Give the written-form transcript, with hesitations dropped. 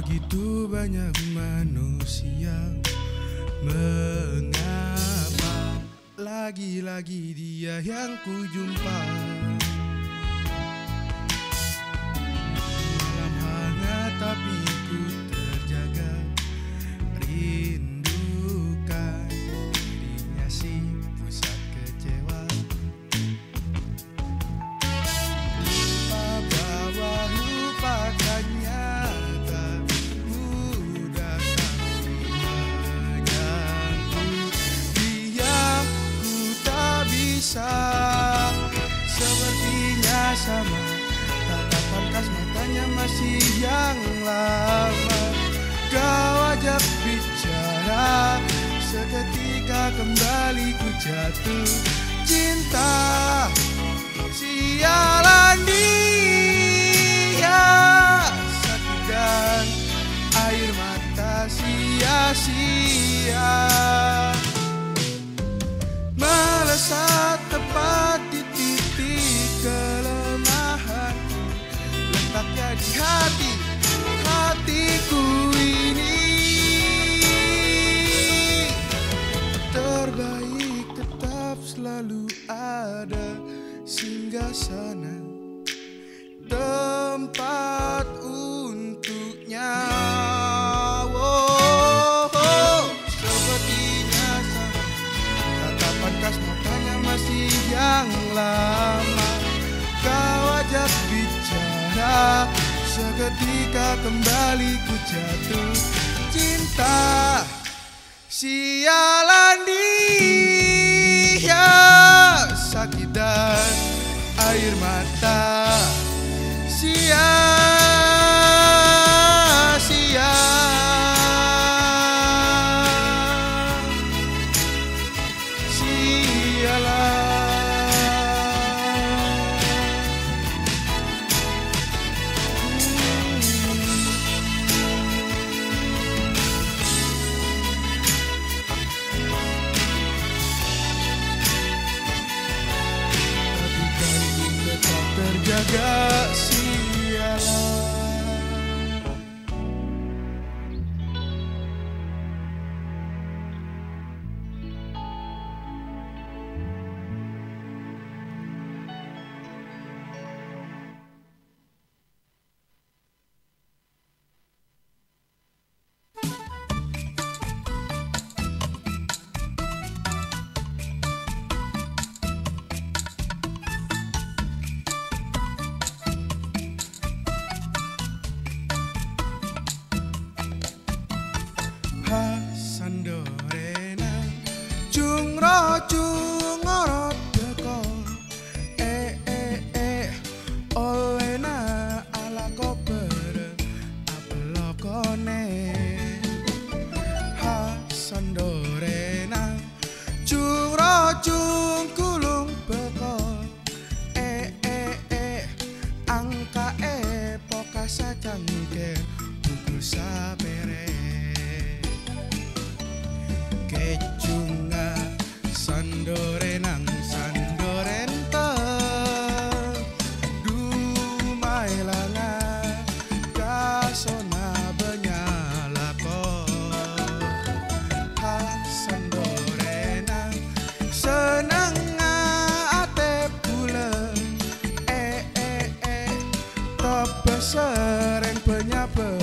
Begitu banyak manusia, mengapa lagi-lagi dia yang ku jumpa? Malam hangat tapi ku terjaga, rindukan dirinya si pusat kecewa. Lupa bahwa lupakannya sepertinya sama, tatapan khas matanya masih yang lama. Kau ajak bicara, seketika kembali ku jatuh cinta. Sialan dia, sakit dan air mata sia-sia melesat tepat di titik kelemahan, letaknya di hatiku ini. Terbaik tetap selalu ada singgasana, tempat untuknya. Matanya masih yang lama. Kau ajak bicara, seketika kembali ku jatuh cinta. Sialan dia, sakit dan air mata sia-sia. Terjaga sialan. Sandorena cungro cungorot deko olena ala koper apelokone. Ha Sandorena cungro cung kulung beko angka pokasa cangke pukul sapere. Kecunga sandorenang sandorenta dumai langa kasona benyalako. Ha sandorenang senang ate bulan tapi sereng penyapel